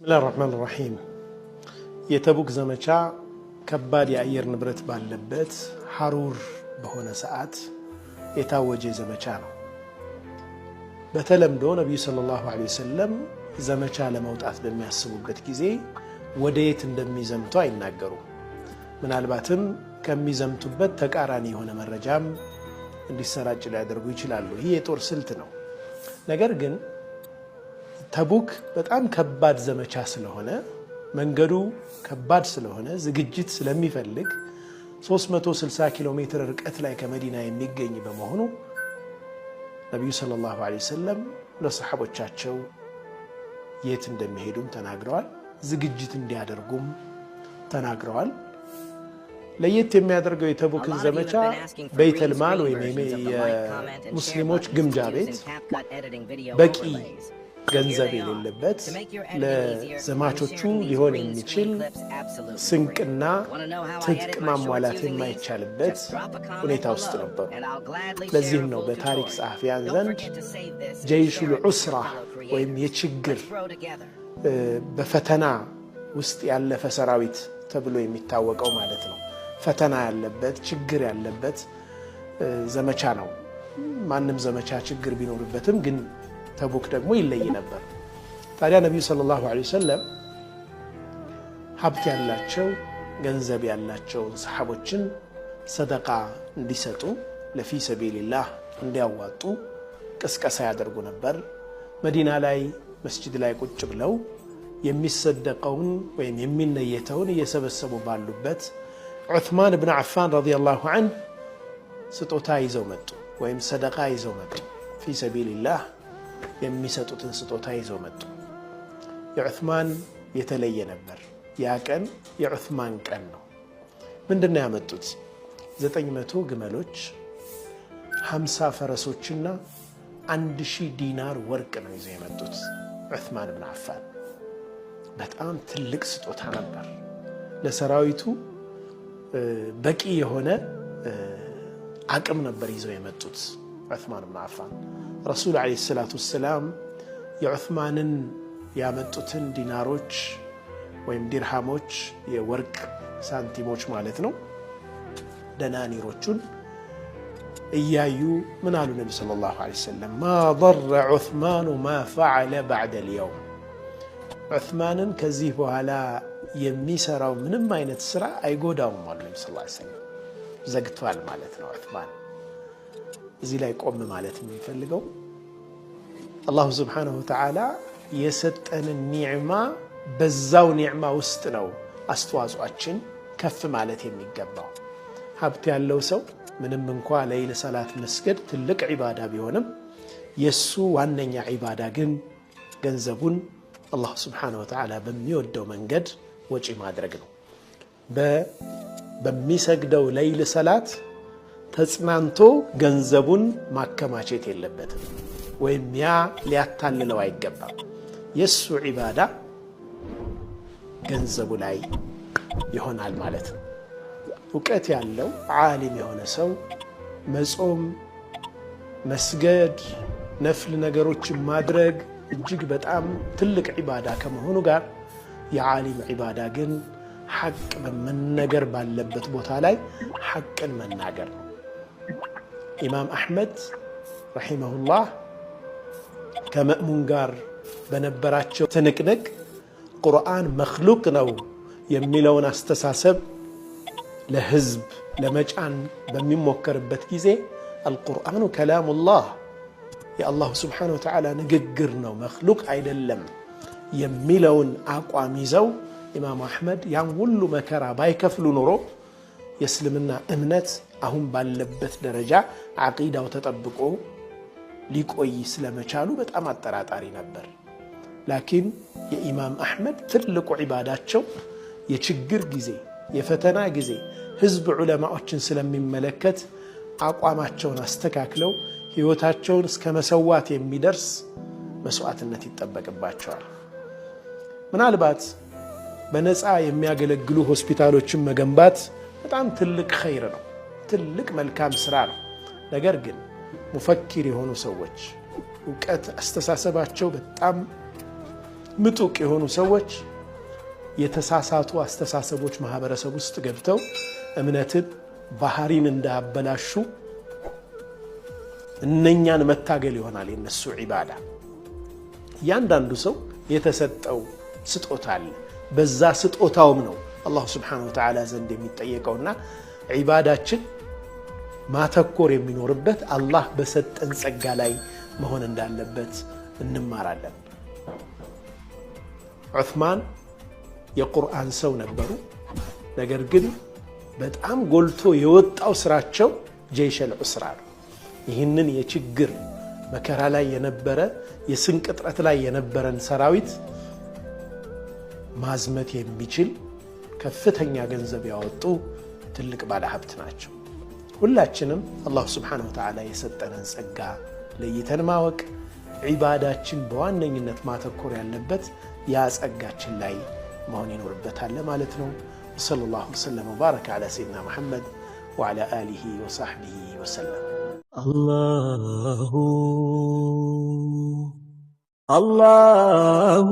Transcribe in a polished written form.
ብስሚላሂ ረህማኒ ረሂም የተቡክ ዘመቻ ከባድ የአየር ንብረት ባለበት ሐሩር በሆነ ሰዓት የታወጀ ዘመቻ ነው። በተለምዶ ነብዩ ሰለላሁ ዐለይሂ ወሰለም ዘመቻ ለመውጣት በሚያስቡበት ጊዜ ወደየት እንደሚዘምቱ አይናገሩም። ምናልባትም ከሚዘምቱበት ተቃራኒ የሆነ መረጃም እንዲሰራጭ ሊያደርጉ ይችላሉ። ይህ የጦር ስልት ነው። ነገር ግን ተቡክ በጣም ከባድ ዘመቻ ስለሆነ መንገዱ ከባድ ስለሆነ ዝግጅት ስለሚፈልግ 360 ኪሎ ሜትር ርቀት ላይ ከመዲና የሚገኝ በመሆኑ ነብዩ ሰለላሁ ዐለይሂ ወሰለም ለሰሐቦቻቸው የት እንደሚሄዱም ተናግረዋል። ዝግጅት እንዲያደርጉም ተናግረዋል። ለየት የሚያደርገው የተቡክን ዘመቻ በይተል ማል ወይም የሙስሊሞች ግምጃ ቤት በቂ ገንዘብ የሌለበት ለዘማቾቹ ሊሆን የሚችል ስንቅና ትጥቅ ማሟላት የማይቻልበት ሁኔታ ውስጥ ነበሩ። ለዚህም ነው በታሪክ ጸሐፊያን ዘንድ ጀይሹል ዑስራ ወይም የችግር በፈተና ውስጥ ያለፈ ሰራዊት ተብሎ የሚታወቀው ማለት ነው። ፈተና ያለበት ችግር ያለበት ዘመቻ ነው። ማንም ዘመቻ ችግር ቢኖርበትም ግን ተቡክ ደግሞ ይለይ ነበር። ታዲያ ነብዩ ሰለላሁ ዐለይሂ ወሰለም ሀብት ያላቸው ገንዘብ ያላቸው ሰሐቦችን ሰደቃ እንዲሰጡ ለፊ ሰቢልላህ እንዲያዋጡ ቅስቀሳ ያደርጉ ነበር። መዲና ላይ መስጂድ ላይ ቁጭ ብለው የሚሰደቀውን ወይም የሚነየተውን እየሰበሰቡ ባሉበት ዑስማን ብን አፋን ረዲየላሁ ዐንሁ ስጦታ ይዘው መጡ፣ ወይም ሰደቃ ይዘው መጡ። ፊ ሰቢልላህ የሚሰጡትን ስጦታ ይዘው መጡ። የዑስማን የተለየ ነበር። ያ ቀን የዑስማን ቀን ነው። ምንድነው ያመጡት? 900 ግመሎች፣ 50 ፈረሶችና 1000 ዲናር ወርቅ ነው ይዘው የመጡት ዑስማን ብን አፋን። በጣም ትልቅ ስጦታ ነበር። ለሰራዊቱ በቂ የሆነ አቅም ነበር ይዘው የመጡት ዑስማን ብን አፋን። ረሱል ዓለይሂ ሰላቱ ወሰላም የዑስማንን ያመጡትን ዲናሮች ወይም ዲርሃሞች የወርቅ ሳንቲሞች ማለት ነው ደናኒሮቹን እያዩ ምን አሉ? ነቢ ሰለላሁ ዐለይሂ ወሰለም ማ ضر ዑስማኑ ማ ፈዐለ በዕደ ልየውም፣ ዑስማንን ከዚህ በኋላ የሚሰራው ምንም አይነት ስራ አይጎዳውም አሉ ነቢ ሰለላሁ ዐለይሂ ወሰለም። ዘግቷል ማለት ነው ዑስማን። እዚህ ላይ ቆም ማለት የሚፈልገው አላሁ ስብሓነሁ ወተዓላ የሰጠንን ኒዕማ በዛው ኒዕማ ውስጥ ነው አስተዋጽኦአችን ከፍ ማለት የሚገባው። ሀብት ያለው ሰው ምንም እንኳ ለይል ሰላት መስገድ ትልቅ ዒባዳ ቢሆንም የሱ ዋነኛ ዒባዳ ግን ገንዘቡን አላሁ ስብሓነሁ ወተዓላ በሚወደው መንገድ ወጪ ማድረግ ነው። በሚሰግደው ለይል ሰላት ተጽናንቶ ገንዘቡን ማከማቸት የለበትም፣ ወይም ያ ሊያታልለው አይገባም። የሱ ዒባዳ ገንዘቡ ላይ ይሆናል ማለት ነው። እውቀት ያለው ዓሊም የሆነ ሰው መጾም፣ መስገድ፣ ነፍል ነገሮችን ማድረግ እጅግ በጣም ትልቅ ዒባዳ ከመሆኑ ጋር የዓሊም ዒባዳ ግን ሐቅ በመነገር ባለበት ቦታ ላይ ሐቅን መናገር ነው። ኢማም አሕመድ ረሒመሁላህ ከመእሙን ጋር በነበራቸው ትንቅንቅ ቁርአን መክሉቅ ነው የሚለውን አስተሳሰብ ለህዝብ ለመጫን በሚሞከርበት ጊዜ አልቁርአኑ ከላሙላህ የአላሁ ስብሓነሁ ወተዓላ ንግግር ነው መክሉቅ አይደለም የሚለውን አቋም ይዘው ኢማም አሕመድ ያን ሁሉ መከራ ባይከፍሉ ኖሮ የእስልምና እምነት አሁን ባለበት ደረጃ ዓቂዳው ተጠብቆ ሊቆይ ስለመቻሉ በጣም አጠራጣሪ ነበር። ላኪን የኢማም አሕመድ ትልቁ ዒባዳቸው የችግር ጊዜ፣ የፈተና ጊዜ ህዝብ ዑለማዎችን ስለሚመለከት አቋማቸውን አስተካክለው ህይወታቸውን እስከ መሰዋት የሚደርስ መስዋዕትነት ይጠበቅባቸዋል። ምናልባት በነፃ የሚያገለግሉ ሆስፒታሎችን መገንባት በጣም ትልቅ ኸይር ነው፣ ትልቅ መልካም ስራ ነው። ነገር ግን ሙፈኪር የሆኑ ሰዎች እውቀት አስተሳሰባቸው በጣም ምጡቅ የሆኑ ሰዎች የተሳሳቱ አስተሳሰቦች ማህበረሰብ ውስጥ ገብተው እምነትን ባህሪን እንዳያበላሹ እነኛን መታገል ይሆናል የነሱ ዒባዳ። ያንዳንዱ ሰው የተሰጠው ስጦታ አለ። በዛ ስጦታውም ነው አላህ Subhanahu Wa Ta'ala ዘንድ የሚጠየቀውና ዒባዳችን ማተኮር የሚኖርበት አላህ በሰጠን ጸጋ ላይ መሆን እንዳለበት እንማራለን። ዑስማን የቁርአን ሰው ነበሩ። ነገር ግን በጣም ጎልቶ የወጣው ስራቸው ጀይሸል ዑስራ ነው። ይህንን የችግር መከራ ላይ የነበረ የስንቅ እጥረት ላይ የነበረን ሰራዊት ማዝመት የሚችል ከፍተኛ ገንዘብ ያወጡ ትልቅ ባለሀብት ናቸው። ሁላችንም አላህ Subhanahu Wa Ta'ala የሰጠንን ጸጋ ለይተን ማወቅ ዒባዳችን በዋነኝነት ማተኮር ያለበት ያ ጸጋችን ላይ መሆን ይኖርበታል ማለት ነው። ሰለላሁ ዐለይሂ ወሰለም ወባረከ ዐላ ሰይድና መሐመድ ወዐላ አሊሂ ወሰህቢሂ ወሰለም። አላሁ